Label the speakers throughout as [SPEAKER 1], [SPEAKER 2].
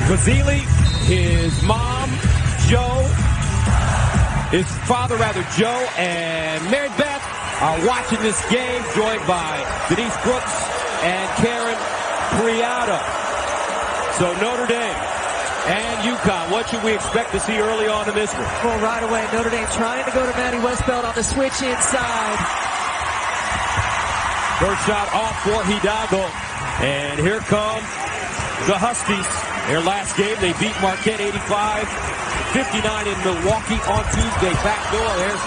[SPEAKER 1] Vasily, his mom, his father, Joe, and Mary Beth are watching this game, joined by Denise Brooks and Karen Priato. So Notre Dame and UConn, what should we expect to see early on in this one?
[SPEAKER 2] Well, right away, Notre Dame trying to go to Maddie Westbeld on the switch inside.
[SPEAKER 1] First shot off for Hidalgo. And here come the Huskies. Their last game, they beat Marquette 85-59 in Milwaukee on Tuesday. Backdoor, there's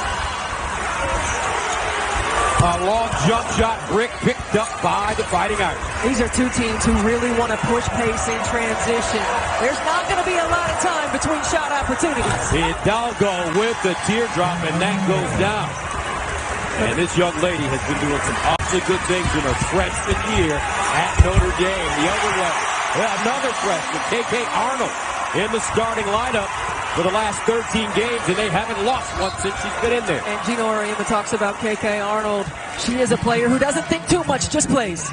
[SPEAKER 1] a long jump shot, brick picked up by the Fighting Irish.
[SPEAKER 2] These are two teams who really want to push pace in transition. There's not going to be a lot of time between shot opportunities.
[SPEAKER 1] Hidalgo with the teardrop, and that goes down. And this young lady has been doing some awfully good things in her freshman year at Notre Dame. The other way, another freshman, KK Arnold, in the starting lineup for the last 13 games, and they haven't lost one since she's been in there.
[SPEAKER 2] And Gino Oriema talks about KK Arnold. She is a player who doesn't think too much, just plays.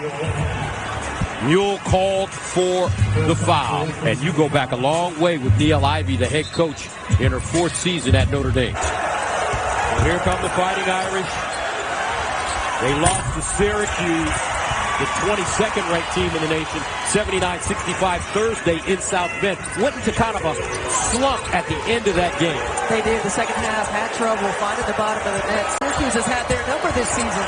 [SPEAKER 1] Mule called for the foul, and you go back a long way with Neil Ivey, the head coach, in her 4th season at Notre Dame. And here come the Fighting Irish. They lost to Syracuse, the 22nd ranked team in the nation, 79-65 Thursday in South Bend. Went into kind of a slump at the end of that game.
[SPEAKER 2] They did. The second half had trouble finding the bottom of the net. Syracuse has had their number this season.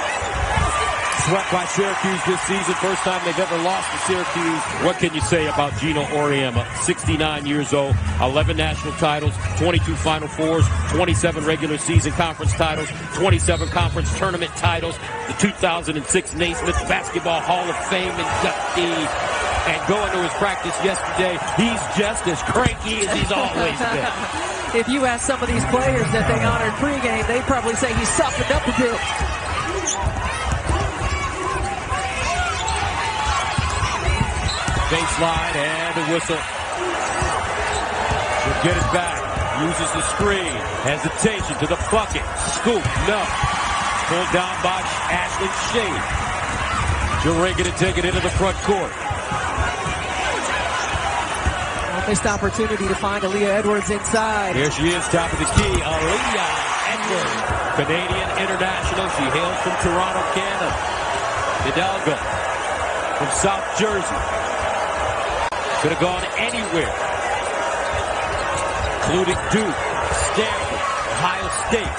[SPEAKER 1] Swept by Syracuse this season. First time they've ever lost to Syracuse. What can you say about Gino Oriema? 69 years old, 11 national titles, 22 Final Fours, 27 regular season conference titles, 27 conference tournament titles, the 2006 Naismith Basketball Hall of Fame inductee. And going to his practice yesterday, he's just as cranky as he's always been.
[SPEAKER 2] If you ask some of these players that they honored pregame, they probably say he softened up a bit.
[SPEAKER 1] Baseline and a whistle. She'll get it back. Uses the screen. Hesitation to the bucket. Scoop. No. Pulled down by Ashley Shade. Jurega to take it into the front court.
[SPEAKER 2] Missed opportunity to find Aaliyah Edwards inside.
[SPEAKER 1] Here she is, top of the key. Aaliyah Edwards, Canadian international. She hails from Toronto, Canada. Hidalgo from South Jersey. Could have gone anywhere, including Duke, Stanford, Ohio State.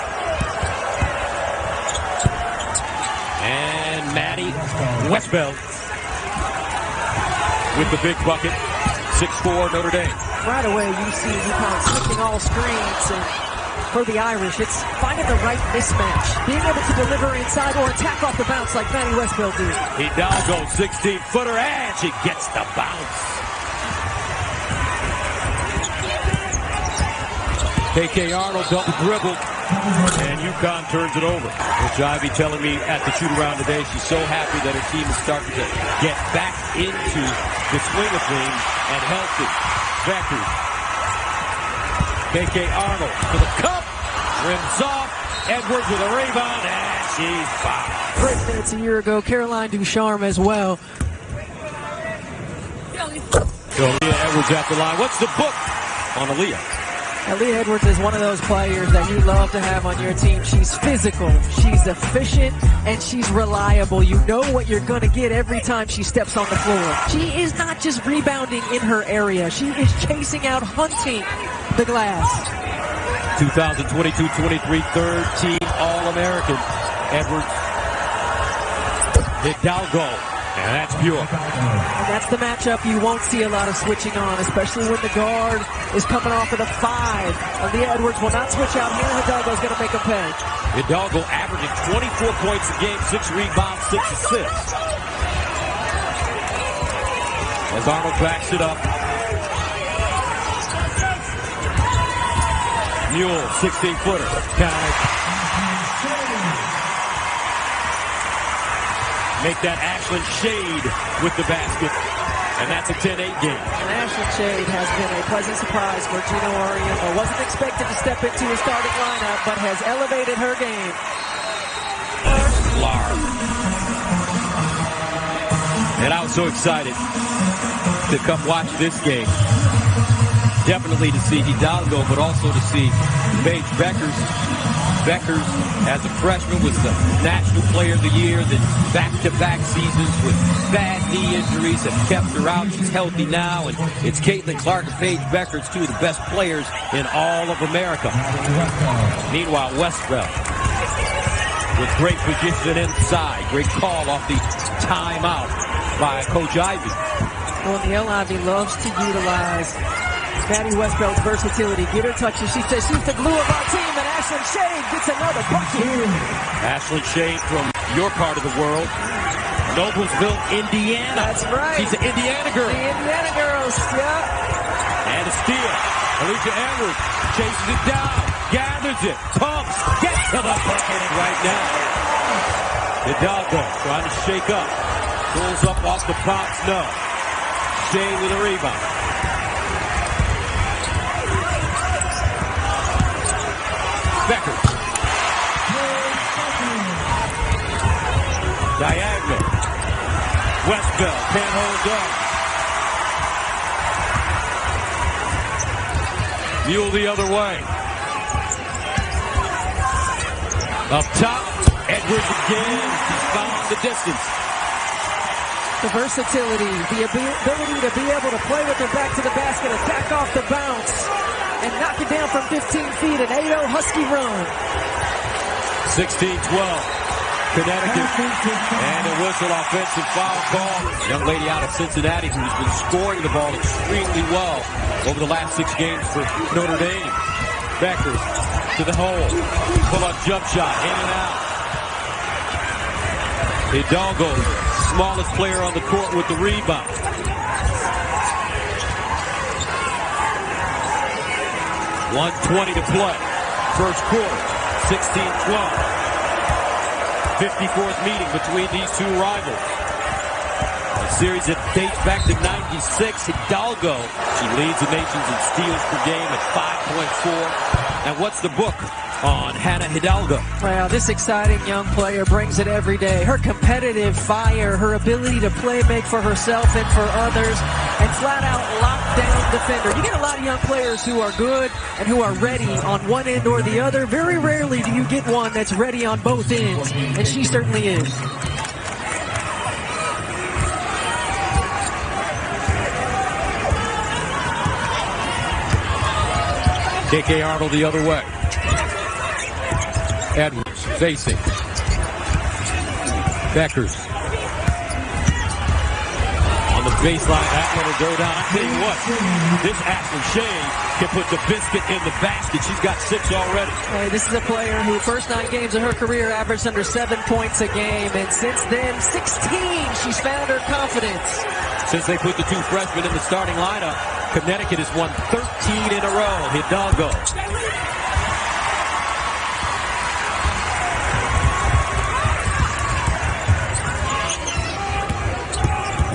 [SPEAKER 1] And Maddie Westbeld with the big bucket. 6'4" Notre Dame.
[SPEAKER 2] Right away, you see UConn switching all screens. And for the Irish, it's finding the right mismatch. Being able to deliver inside or attack off the bounce like Maddie Westbeld did.
[SPEAKER 1] Hidalgo, 16-footer, and she gets the bounce. KK Arnold double dribble, and UConn turns it over. Which Ivy telling me at the shoot-around today, she's so happy that her team is starting to get back into the swing of things and healthy. Becky. KK Arnold to the cup, rims off, Edwards with a rebound, and she's fouled.
[SPEAKER 2] Great minutes a year ago, Caroline Ducharme as well.
[SPEAKER 1] So Aaliyah Edwards at the line. What's the book on Aaliyah?
[SPEAKER 2] Aaliyah Edwards is one of those players that you love to have on your team. She's physical, she's efficient, and she's reliable. You know what you're going to get every time she steps on the floor. She is not just rebounding in her area. She is chasing out, hunting the glass.
[SPEAKER 1] 2022-23 third team All-American. Edwards. Hidalgo. And that's pure.
[SPEAKER 2] And that's the matchup you won't see a lot of switching on, especially when the guard is coming off of the 5. Aaliyah Edwards will not switch out here. Hidalgo's going to make a pay.
[SPEAKER 1] Hidalgo averaging 24 points a game, 6 rebounds, 6 assists. As Arnold backs it up. Mule, 16-footer. Count it. Make that Ashlyn Shade with the basket. And that's a 10-8 game.
[SPEAKER 2] And Ashlyn Shade has been a pleasant surprise for Gino Oriema. Wasn't expected to step into his starting lineup, but has elevated her game.
[SPEAKER 1] And I was so excited to come watch this game. Definitely to see Hidalgo, but also to see Paige Beckers. Beckers, as a freshman, was the National Player of the Year. Then back-to-back seasons with bad knee injuries have kept her out. She's healthy now, and it's Caitlin Clark and Paige Beckers, two of the best players in all of America. Meanwhile, Westbell with great position inside. Great call off the timeout by Coach Ivy.
[SPEAKER 2] Well, Neil Ivy loves to utilize Maddie Westbell's versatility. Get her touches. She says she's the glue of our team, and Ashlyn Shade gets another bucket.
[SPEAKER 1] Ashlyn Shade from your part of the world. Noblesville, Indiana.
[SPEAKER 2] That's right.
[SPEAKER 1] She's an Indiana girl.
[SPEAKER 2] The Indiana girls, yeah.
[SPEAKER 1] And a steal. Alicia Andrews chases it down, gathers it, pumps, gets to the bucket right now. Hidalgo trying to shake up. Pulls up off the box, no. Shea with a rebound. Beckers. Diagonal. Westbell can't hold up. Mule the other way. Up top, Edwards again. He's found the distance.
[SPEAKER 2] The versatility, the ability to be able to play with her back to the basket, attack off the bounce, and knock it down from 15 feet, an 8-0 Husky run.
[SPEAKER 1] 16-12. Connecticut, and a whistle, offensive foul call. Young lady out of Cincinnati who's been scoring the ball extremely well over the last 6 games for Notre Dame. Beckers to the hole. Pull-up jump shot, in and out. Hidalgo, smallest player on the court with the rebound. .120 to play. First quarter, 16-12. 54th meeting between these two rivals. A series that dates back to '96. Hidalgo, she leads the nations in steals per game at 5.4. And what's the book on Hannah Hidalgo?
[SPEAKER 2] Well, this exciting young player brings it every day. Her competitive fire, her ability to play make for herself and for others, and flat out lockdown defender. You get a lot of young players who are good and who are ready on one end or the other. Very rarely do you get one that's ready on both ends, and she certainly is.
[SPEAKER 1] KK Arnold the other way. Edwards facing. Beckers. On the baseline, that one will go down. I tell you what, this Ashlyn Shea can put the biscuit in the basket. She's got 6 already.
[SPEAKER 2] Hey, this is a player who first 9 games of her career averaged under 7 points a game. And since then, 16, she's found her confidence.
[SPEAKER 1] Since they put the 2 freshmen in the starting lineup, Connecticut has won 13 in a row. Hidalgo.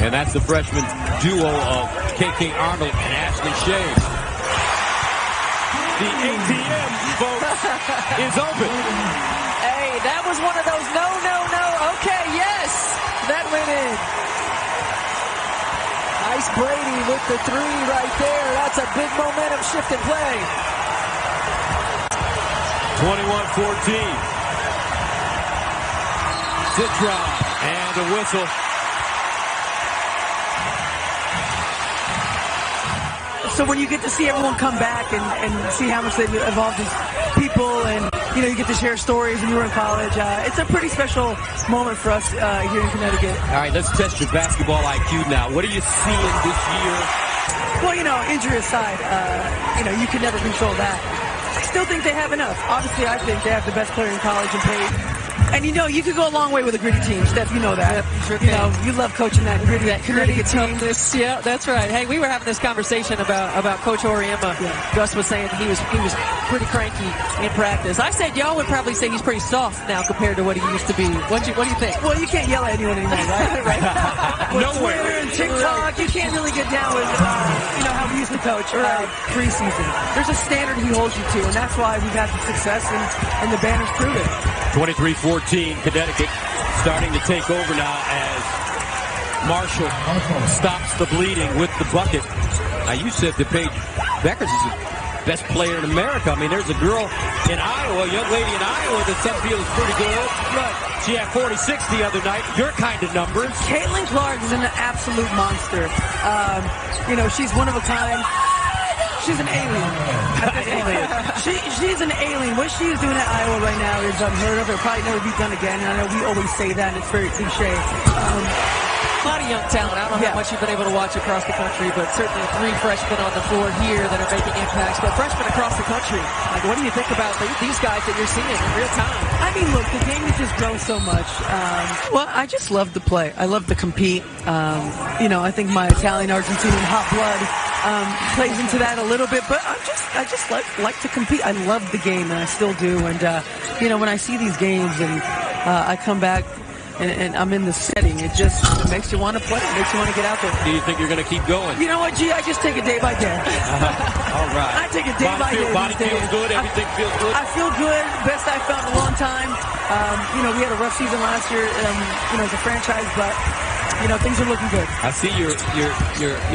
[SPEAKER 1] And that's the freshman duo of KK Arnold and Ashlyn Shea. The ATM, folks, is open.
[SPEAKER 2] Hey, that was one of those no. Okay, yes. That went in. Nice Brady with the 3 right there. That's a big momentum shift in play.
[SPEAKER 1] 21-14. Citron and a whistle.
[SPEAKER 3] So when you get to see everyone come back and see how much they've evolved as people, and you get to share stories when you were in college, it's a pretty special moment for us here in Connecticut.
[SPEAKER 1] All right, let's test your basketball IQ now. What are you seeing this year?
[SPEAKER 3] Well, injury aside, you can never control that. I still think they have enough. Obviously, I think they have the best player in college in Paige. And you could go a long way with a gritty team, Steph. You know that.
[SPEAKER 2] Sure
[SPEAKER 3] you love coaching that gritty team.
[SPEAKER 2] Yeah, that's right. Hey, we were having this conversation about Coach Oriema. Yeah. Gus was saying he was pretty cranky in practice. I said y'all would probably say he's pretty soft now compared to what he used to be. What do you think?
[SPEAKER 3] Well, you can't yell at anyone anymore, right?
[SPEAKER 2] Right.
[SPEAKER 3] With Twitter and TikTok, you can't really get down with how we used to coach preseason. There's a standard he holds you to, and that's why we've had the success, and the banners prove it.
[SPEAKER 1] 23-14, Connecticut starting to take over now as Marshall stops the bleeding with the bucket. Now, you said that Paige Beckers is the best player in America. I mean, there's a girl in Iowa, a young lady in Iowa that some feel is pretty good. But she had 46 the other night. Your kind of numbers.
[SPEAKER 3] Caitlin Clark is an absolute monster. You know, she's one of a kind. She's an alien. She's an alien. What she is doing at Iowa right now is unheard of. It'll probably never be done again. And I know we always say that, and it's very cliche.
[SPEAKER 2] A lot of young talent. I don't know how much you've been able to watch across the country, but certainly 3 freshmen on the floor here that are making impacts. But freshmen across the country, like, what do you think about these guys that you're seeing in real time?
[SPEAKER 3] I mean, look, the game has just grown so much. Well, I just love to play. I love to compete. You know, I think my Italian-Argentinian hot blood plays into that a little bit, but I just like to compete. I love the game, and I still do. And you know, when I see these games and I come back and I'm in the setting, it makes you want to play. It makes you want to get out there.
[SPEAKER 1] Do you think you're going to keep going?
[SPEAKER 3] You know what, G? I just take it day by day.
[SPEAKER 1] All right.
[SPEAKER 3] I take it day by day.
[SPEAKER 1] Body feels good. Everything feels good.
[SPEAKER 3] I feel good. Best I've felt in a long time. You know, we had a rough season last year. You know, as a franchise, but you know, things are looking good.
[SPEAKER 1] I see your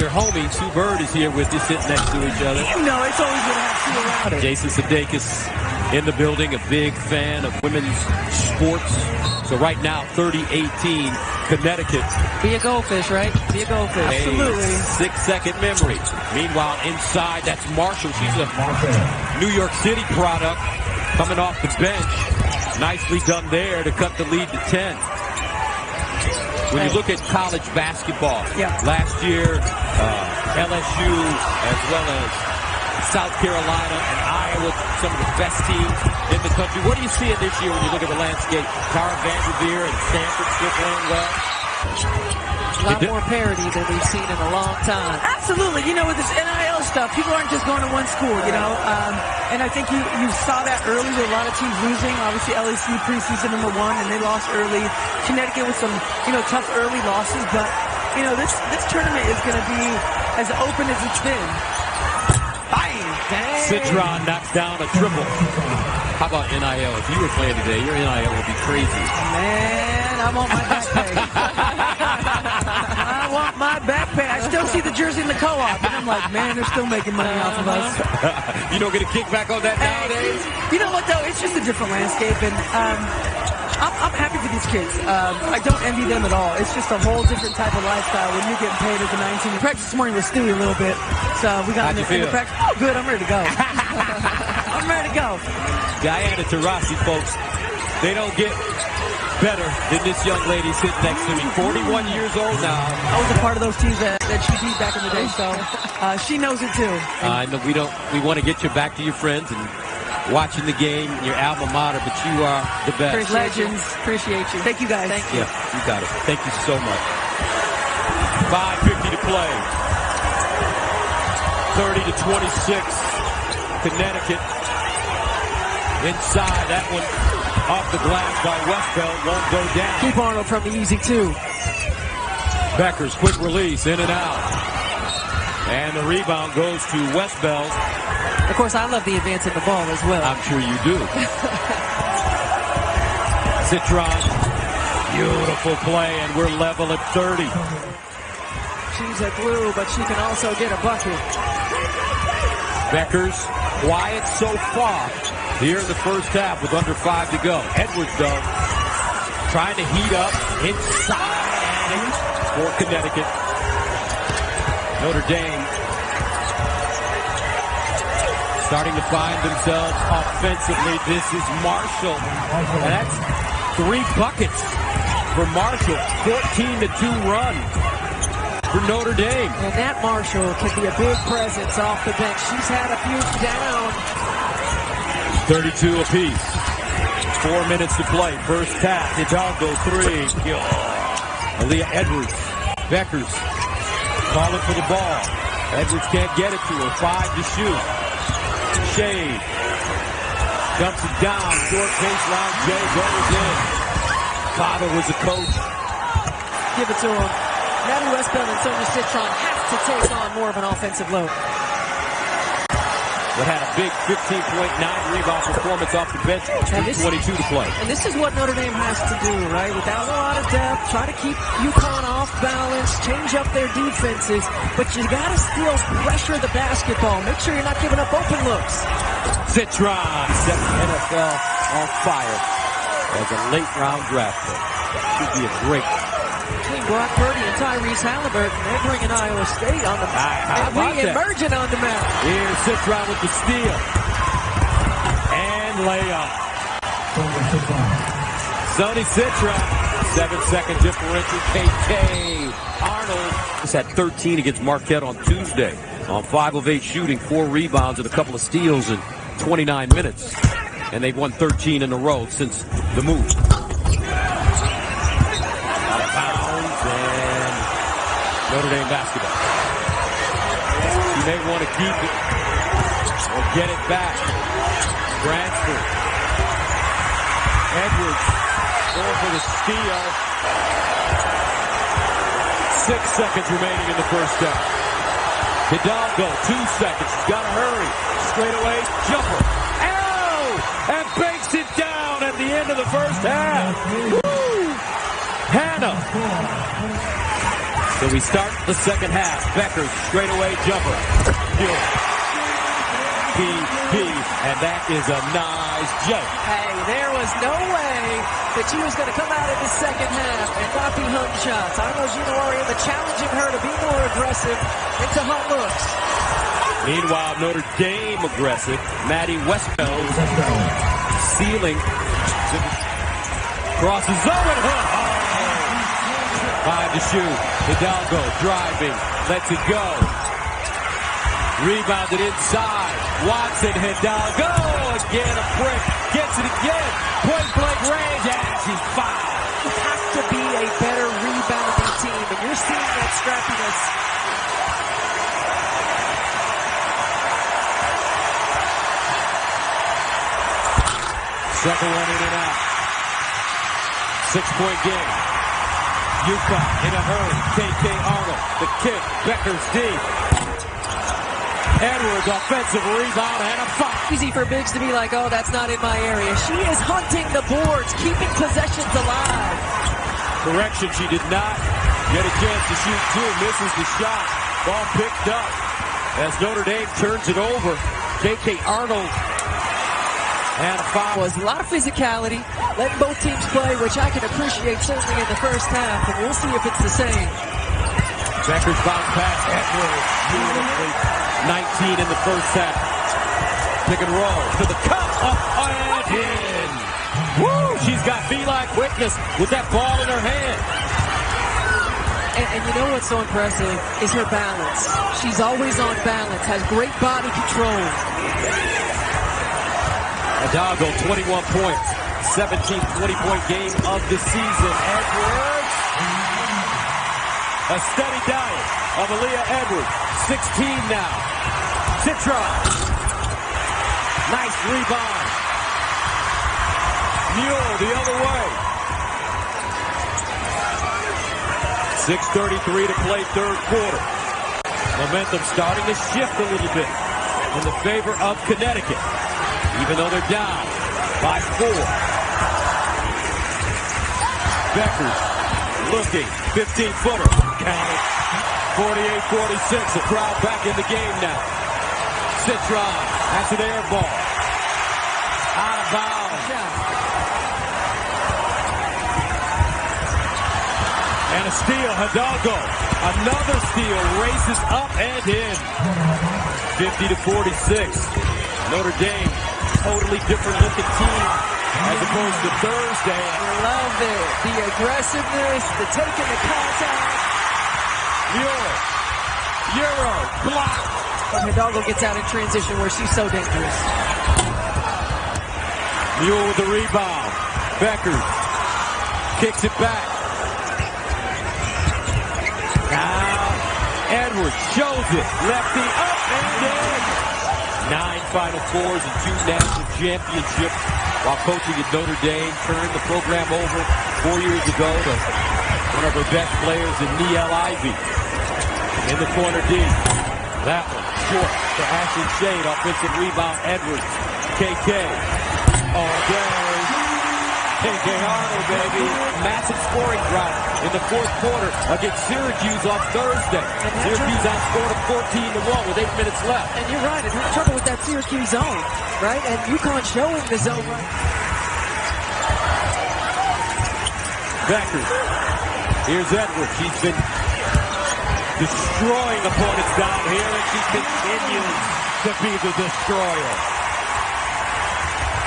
[SPEAKER 1] homie Sue Bird is here with you, sitting next to each other.
[SPEAKER 3] You know, it's always going to have Sue around.
[SPEAKER 1] Jason Sudeikis in the building, a big fan of women's sports. So right now, 30-18, Connecticut.
[SPEAKER 2] Be a goldfish, right? Be a goldfish.
[SPEAKER 3] Absolutely.
[SPEAKER 1] 6-second memory. Meanwhile, inside, that's Marshall. She's a New York City product coming off the bench. Nicely done there to cut the lead to 10. When you look at college basketball, last year, LSU as well as South Carolina and Iowa, some of the best teams in the country. What do you see this year when you look at the landscape? Tara Vanderveer and Stanford still playing well?
[SPEAKER 2] A lot more parity than we've seen in a long time.
[SPEAKER 3] Absolutely. You know, with this NIL stuff, people aren't just going to one school, you know. And I think you saw that early with a lot of teams losing. Obviously, LSU preseason #1, and they lost early. Connecticut with some, you know, tough early losses. But, you know, this tournament is going to be as open as it's been.
[SPEAKER 1] Citron knocks down a triple. How about NIL? If you were playing today, your NIL would be crazy.
[SPEAKER 3] Man, I want my back pay. I want my back pay. I still see the jersey in the co-op, and I'm like, man, they're still making money off of us.
[SPEAKER 1] You don't get a kickback on that nowadays?
[SPEAKER 3] You know what, though? It's just a different landscape, and I'm happy for these kids. I don't envy them at all. It's just a whole different type of lifestyle when you're getting paid as a 19. The practice this morning was Stewie a little bit, so we got in the practice. Oh, good. I'm ready to go. I'm ready to go.
[SPEAKER 1] Diana Taurasi, folks, they don't get better than this young lady sitting next to me. 41 years old now.
[SPEAKER 3] I was a part of those teams that she beat back in the day, so she knows it too.
[SPEAKER 1] I know we want to get you back to your friends and watching the game, your alma mater, but you are the best.
[SPEAKER 3] Legends. Appreciate you. Thank you, guys.
[SPEAKER 2] Thank you.
[SPEAKER 1] Yeah, you got it. Thank you so much. 5:50 to play. 30-26. Connecticut. Inside, that one off the glass by Westbell, won't go down.
[SPEAKER 2] Keep Arnold from the easy two.
[SPEAKER 1] Beckers, quick release, in and out. And the rebound goes to Westbell.
[SPEAKER 2] Of course, I love the advance in the ball as well.
[SPEAKER 1] I'm sure you do. Citron, beautiful play, and we're level at 30.
[SPEAKER 2] She's a glue, but she can also get a bucket.
[SPEAKER 1] Beckers, quiet so far here in the first half with under 5 to go. Edwards, though, trying to heat up inside for Connecticut. Notre Dame starting to find themselves offensively. This is Marshall. And that's 3 buckets for Marshall. 14-2 run for Notre Dame.
[SPEAKER 2] And that Marshall can be a big presence off the bench. She's had a few down.
[SPEAKER 1] 32 apiece. 4 minutes to play. First half. Hidalgo 3. Aaliyah Edwards. Beckers calling for the ball. Edwards can't get it to her. 5 to shoot. Shade. Dumps it down. Short baseline. Jay goes in. Father was a coach.
[SPEAKER 2] Give it to him. Now Westbell and Sonia Citron have to take on more of an offensive load.
[SPEAKER 1] but had a big 15.9 rebound performance off the bench with 22 to play.
[SPEAKER 2] And this is what Notre Dame has to do, right? Without a lot of depth, try to keep UConn off balance, change up their defenses, but you got to still pressure the basketball. Make sure you're not giving up open looks.
[SPEAKER 1] Citron set the NFL on fire as a late round draft pick. Should be a great.
[SPEAKER 2] Between Brock Purdy and Tyrese Halliburton, they're bringing Iowa State on the map. And bringing Emergent on the map.
[SPEAKER 1] Here's Citron with the steal. And layup. Sonia Citron. 7-second differential. KK Arnold. He's had 13 against Marquette on Tuesday. On 5 of 8 shooting, 4 rebounds and a couple of steals in 29 minutes. And they've won 13 in a row since the move. Out of bounds and Notre Dame basketball. You may want to keep it or get it back. Bransford. Edwards going for the steal. 6 seconds remaining in the first half. Hidalgo, 2 seconds. She's got to hurry. Straight away, jumper. Arrow! And banks it down at the end of the first half. Woo! Hannah. So we start the second half. Becker, straight away, jumper. And that is a nice jump.
[SPEAKER 2] Hey, there was no way that she was going to come out in the second half and not be hung shots. I know Gina Oriema challenging her to be more aggressive into hot looks.
[SPEAKER 1] Meanwhile, Notre Dame aggressive. Maddie Westbell sealing. Crosses over to her. 5 to shoot. Hidalgo driving. Lets it go. Rebounded inside. Watson, Hidalgo. Again a brick. Gets it again. Point blank range. And she's fouled.
[SPEAKER 2] You have to be a better rebounding team. And you're seeing that scrappiness.
[SPEAKER 1] Second one in and out. 6-point game. UConn in a hurry. KK Arnold. The kick. Becker's deep. Edwards offensive rebound and a foul.
[SPEAKER 2] Easy for bigs to be like, oh, that's not in my area. She is hunting the boards, keeping possessions alive.
[SPEAKER 1] Correction, she did not get a chance to shoot two. Misses the shot. Ball picked up as Notre Dame turns it over. KK Arnold. And a foul.
[SPEAKER 2] Was a lot of physicality, letting both teams play, which I can appreciate certainly in the first half, and we'll see if it's the same.
[SPEAKER 1] Becker's bounce pass. Edwards beautifully. 19 in the first half. Pick and roll to the cup. Up and in. Woo! She's got feline quickness with that ball in her hand.
[SPEAKER 2] And you know what's so impressive is her balance. She's always on balance, has great body control.
[SPEAKER 1] Hidalgo, 21 points. 17th 20-point game of the season. Edwards. A steady diet of Aaliyah Edwards. 16 now. Citron. Nice rebound. Mule the other way. 6:33 to play third quarter. Momentum starting to shift a little bit in the favor of Connecticut, even though they're down by 4. Beckers looking, 15-footer. Count it. 48-46. The crowd back in the game now. Citron has an air ball. Out of bounds. And a steal. Hidalgo. Another steal. Races up and in. 50-46. Notre Dame, totally different looking team as opposed to Thursday.
[SPEAKER 2] Love it. The aggressiveness, the taking the contact.
[SPEAKER 1] Euro, block.
[SPEAKER 2] Hidalgo gets out in transition where she's so dangerous.
[SPEAKER 1] Mule with the rebound. Becker kicks it back. Now Edwards shows it. Lefty up and in. 9 Final Fours and 2 national championships while coaching at Notre Dame. Turned the program over 4 years ago to one of her best players in Niele Ivey. In the corner deep. That one short to Ashley Shade. Offensive rebound, Edwards. KK. All day. KK Arnold, baby. Massive scoring drive in the fourth quarter against Syracuse on Thursday. Syracuse outscored them 14-1 with 8 minutes left.
[SPEAKER 2] And you're right, it's trouble with that Syracuse zone, right? And UConn showing the zone right.
[SPEAKER 1] Becker. Here's Edwards. She's been destroying opponents down here, and she continues to be the destroyer.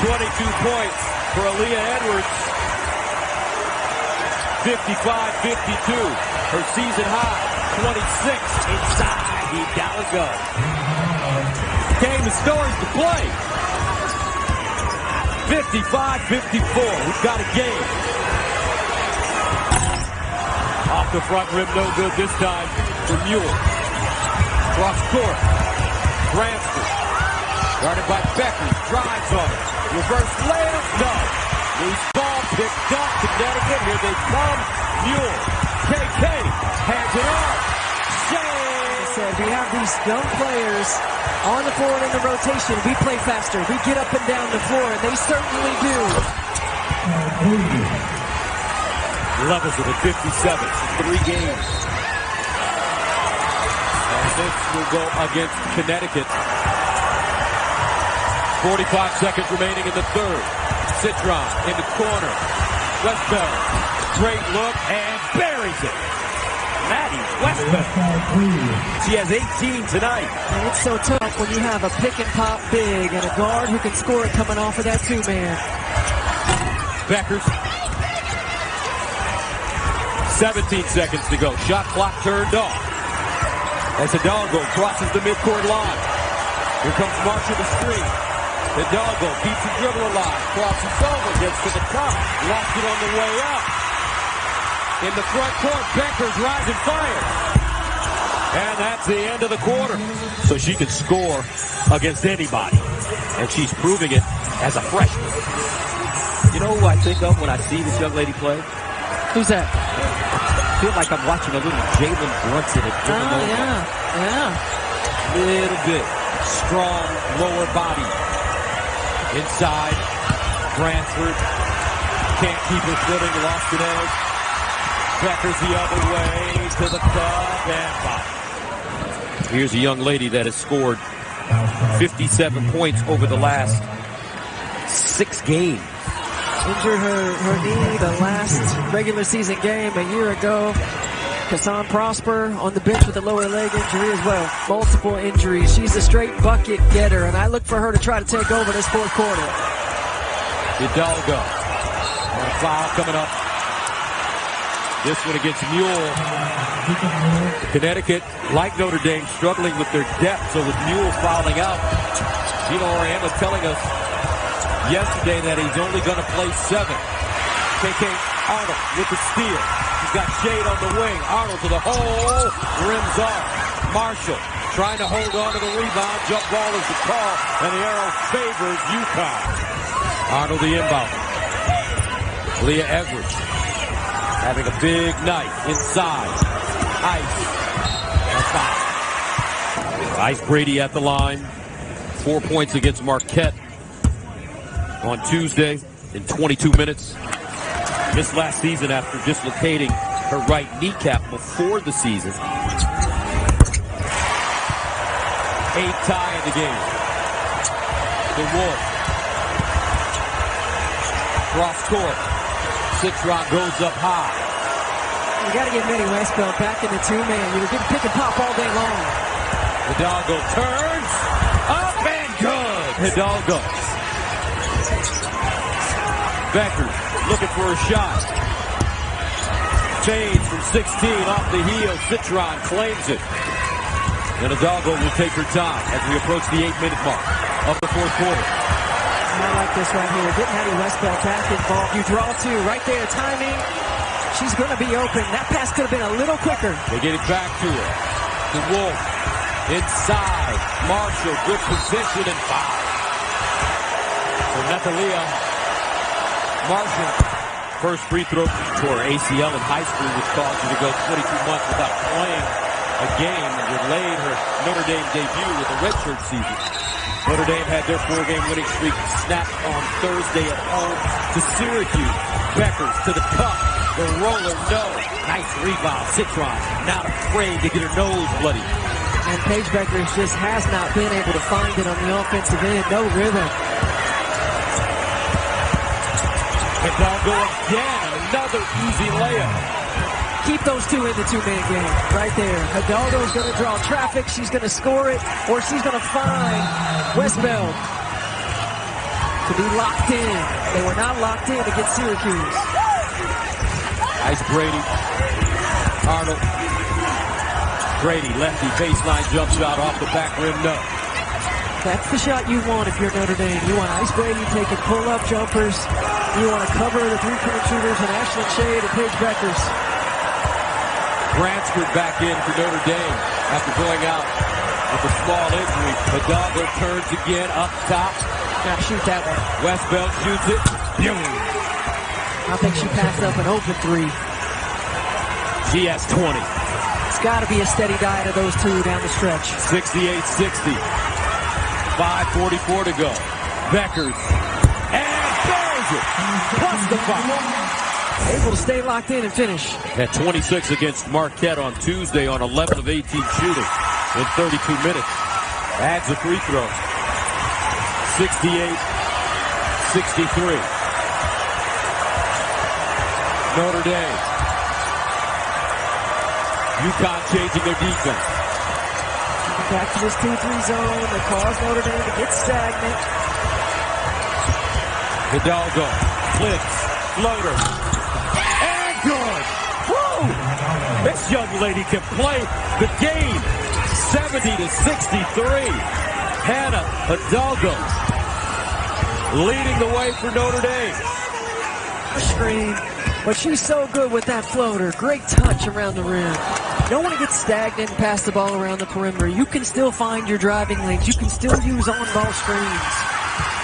[SPEAKER 1] 22 points for Aaliyah Edwards. 55-52. Her season high. 26 inside Hidalgo. Game of stories to play. 55-54. We've got a game. Off the front rim, no good this time for Muir. Cross court. Bransford. Guarded by Becker. Drives on it. Reverse layup. No. Loose ball picked up. Connecticut. Here they come. Muir. KK. Hands it off.
[SPEAKER 2] Said we have these young players on the floor in the rotation. We play faster. We get up and down the floor, and they certainly do.
[SPEAKER 1] Levels of the 57. 3 games. And this will go against Connecticut. 45 seconds remaining in the third. Citron in the corner. Westbell. Great look and buries it. Maddie Westbell. She has 18 tonight.
[SPEAKER 2] And it's so tough when you have a pick and pop big and a guard who can score it coming off of that 2-man.
[SPEAKER 1] Beckers. 17 seconds to go. Shot clock turned off. As Hidalgo crosses the midcourt line. Here comes Marshall the screen. Hidalgo keeps the dribble alive. Crosses over. Gets to the top. Lost it on the way up. In the front court, Becker's rising fire. And that's the end of the quarter. So she can score against anybody. And she's proving it as a freshman. You know who I think of when I see this young lady play?
[SPEAKER 2] Who's that?
[SPEAKER 1] I feel like I'm watching a little Jalen Brunson at Villanova.
[SPEAKER 2] Yeah.
[SPEAKER 1] Little bit. Strong lower body. Inside. Bransford. Can't keep her footing. Lost an edge. Becker's the other way to the cup and foul. Here's a young lady that has scored 57 points over the last 6 games.
[SPEAKER 2] Injured her knee the last regular season game a year ago. Kassan Prosper on the bench with a lower leg injury as well. Multiple injuries. She's a straight bucket getter, and I look for her to try to take over this fourth quarter.
[SPEAKER 1] Hidalgo. And a foul coming up. This one against Mule. Connecticut, like Notre Dame, struggling with their depth, so with Mule fouling out. Gino Auriemma telling us yesterday that he's only going to play 7. KK Arnold with the steal. He's got Shade on the wing. Arnold to the hole. Rims off. Marshall trying to hold on to the rebound. Jump ball is the call, and the arrow favors UConn. Arnold the inbound. Leah Edwards having a big night inside. Ice Brady at the line. 4 points against Marquette on Tuesday in 22 minutes. Missed last season after dislocating her right kneecap before the season. 8 tie in the game. The Wolf. Cross court. Citron goes up high.
[SPEAKER 2] You got to get Maddie Westbell back in the 2-man. You were getting pick and pop all day long.
[SPEAKER 1] Hidalgo turns. Up and good. Hidalgo. Becker looking for a shot. Fades from 16 off the heel. Citron claims it. And Hidalgo will take her time as we approach the 8-minute mark of the fourth quarter.
[SPEAKER 2] I like this right here. Getting Maddie Westbell back involved. You draw 2 right there. Timing. She's going to be open. That pass could have been a little quicker.
[SPEAKER 1] They get it back to her. The Wolf inside. Marshall, good position and foul. So Natalia Marshall, first free throw for ACL in high school, which caused you to go 22 months without playing a game that delayed her Notre Dame debut with a redshirt season. Notre Dame had their 4-game winning streak snapped on Thursday at home to Syracuse. Beckers to the cup. The roller, no. Nice rebound. Citron not afraid to get her nose bloody.
[SPEAKER 2] And Paige Beckers just has not been able to find it on the offensive end. No rhythm.
[SPEAKER 1] Hidalgo again. Another easy layup.
[SPEAKER 2] Keep those two in the two-man game right there. Hidalgo's going to draw traffic. She's going to score it, or she's going to find Westbeld to be locked in. They were not locked in against Syracuse.
[SPEAKER 1] Nice Brady. Arnold. Brady, lefty, baseline jump shot off the back rim, no.
[SPEAKER 2] That's the shot you want if you're Notre Dame. You want Ice Brady taking pull-up jumpers. You want to cover the three-point shooters and Ashlyn Shade and Paige Beckers.
[SPEAKER 1] Bransford back in for Notre Dame after going out with a small injury. Hidalgo turns again up top.
[SPEAKER 2] Now shoot that one.
[SPEAKER 1] Westbeld shoots it. Boom.
[SPEAKER 2] I think she passed up an open three.
[SPEAKER 1] She has 20.
[SPEAKER 2] It's got to be a steady diet of those two down the stretch.
[SPEAKER 1] 68-60. 5:44 to go. Beckers. And buries it. Plus the foul.
[SPEAKER 2] Able to stay locked in and finish.
[SPEAKER 1] At 26 against Marquette on Tuesday on 11 of 18 shooting in 32 minutes. Adds a free throw. 68-63. Notre Dame. UConn changing their defense.
[SPEAKER 2] Back to this 2-3 zone that caused Notre Dame to get stagnant.
[SPEAKER 1] Hidalgo flips, floater, and good. Woo! This young lady can play the game. 70-63. Hannah Hidalgo leading the way for Notre Dame.
[SPEAKER 2] Screen, but she's so good with that floater. Great touch around the rim. You don't want to get stagnant and pass the ball around the perimeter. You can still find your driving lanes. You can still use on-ball screens.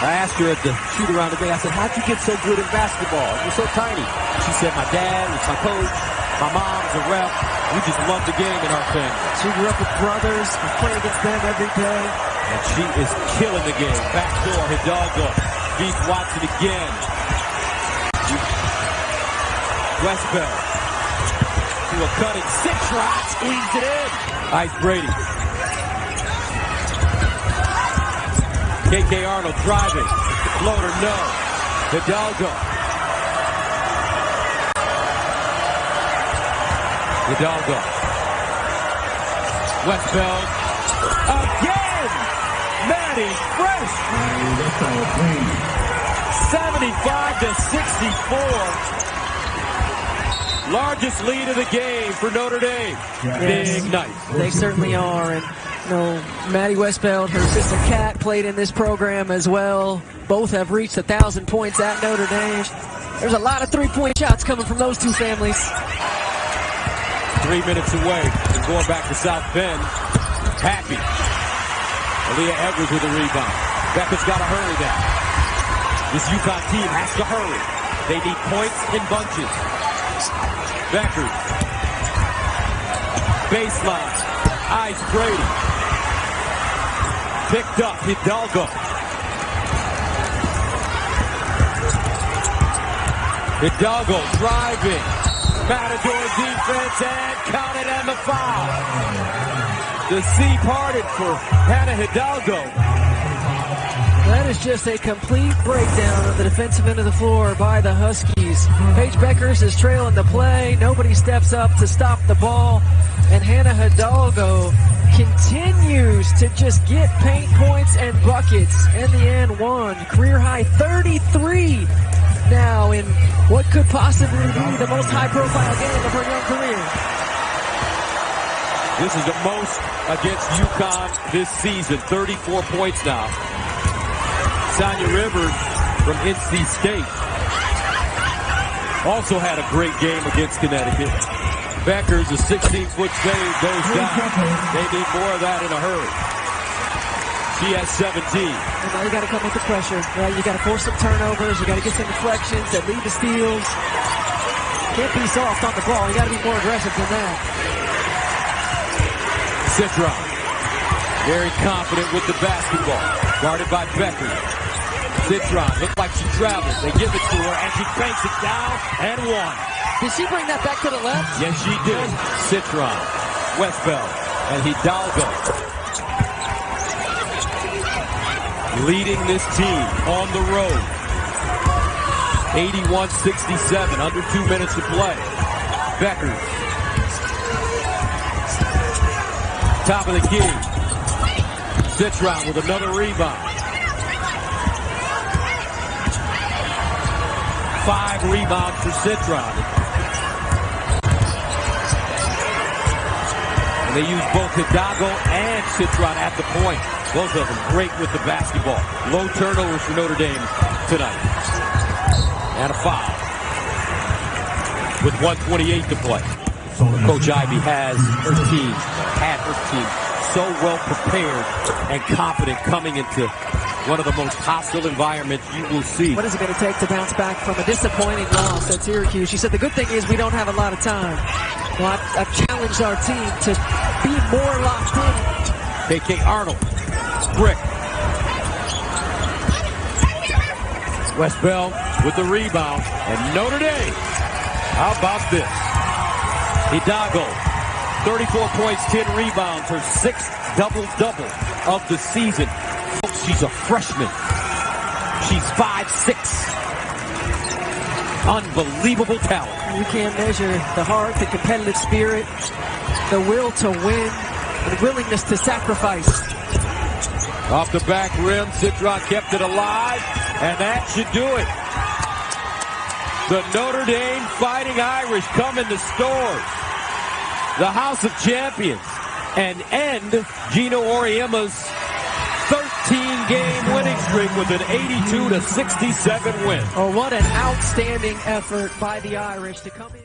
[SPEAKER 1] I asked her at the shoot around today, I said, how'd you get so good at basketball? You're so tiny. She said, my dad was my coach. My mom's a ref. We just love the game in our family.
[SPEAKER 2] She grew up with brothers. We play against them every day.
[SPEAKER 1] And she is killing the game. Backdoor, Hidalgo beats Watson again. Westbeld to a cutting Citron, squeezed it in. Ice Brady. KK Arnold driving. Floater, no. Hidalgo. Hidalgo. Westbeld. Again! Maddie Fresh. 75-64. Largest lead of the game for Notre Dame. Yes. Big night.
[SPEAKER 2] They certainly are. And Maddie Westbeld, her sister Kat, played in this program as well. Both have reached 1,000 points at Notre Dame. There's a lot of three-point shots coming from those two families.
[SPEAKER 1] 3 minutes away from going back to South Bend. Happy. Aaliyah Edwards with a rebound. Becca's got to hurry now. This UConn team has to hurry. They need points in bunches. Beckers. Baseline. Ice Brady. Picked up Hidalgo. Hidalgo driving. Matador defense and counted on the foul. The sea parted for Hannah Hidalgo.
[SPEAKER 2] That is just a complete breakdown of the defensive end of the floor by the Huskies. Paige Beckers is trailing the play. Nobody steps up to stop the ball. And Hannah Hidalgo continues to just get paint points and buckets. In the end, one career high 33 now in what could possibly be the most high-profile game of her young career.
[SPEAKER 1] This is the most against UConn this season. 34 points now. Sonia Rivers from NC State also had a great game against Connecticut. Beckers, a 16-foot save, goes down. They need more of that in a hurry. She has 17.
[SPEAKER 2] And now you got to come with the pressure. Right? You got to force some turnovers. You got to get some deflections that lead to steals. Can't be soft on the ball. You got to be more aggressive than that.
[SPEAKER 1] Citron, very confident with the basketball, guarded by Becker. Citron looked like she traveled. They give it to her, and she banks it down and one.
[SPEAKER 2] Did she bring that back to the left?
[SPEAKER 1] Yes, she did. Citron, Westbell, and Hidalgo leading this team on the road. 81-67, under 2 minutes to play. Becker, top of the key. Citron with another rebound. 5 rebounds for Citron. And they use both Hidalgo and Citron at the point. Both of them great with the basketball. Low turnovers for Notre Dame tonight. And a foul. With 1:28 to play. Coach Ivy had her team so well prepared and confident coming into one of the most hostile environments you will see.
[SPEAKER 2] What is it going to take to bounce back from a disappointing loss at Syracuse? She said the good thing is we don't have a lot of time. Well, I've challenged our team to be more locked in.
[SPEAKER 1] KK Arnold, brick. Westbell with the rebound, and Notre Dame. How about this? Hidalgo, 34 points, 10 rebounds, her 6th double-double of the season. She's a freshman. She's 5'6". Unbelievable talent.
[SPEAKER 2] You can't measure the heart, the competitive spirit, the will to win, and willingness to sacrifice.
[SPEAKER 1] Off the back rim, Citron kept it alive, and that should do it. The Notre Dame Fighting Irish come in the stores. The House of Champions, and end Gino Auriemma's 13-game winning streak with an 82-67 win.
[SPEAKER 2] Oh, what an outstanding effort by the Irish to come in.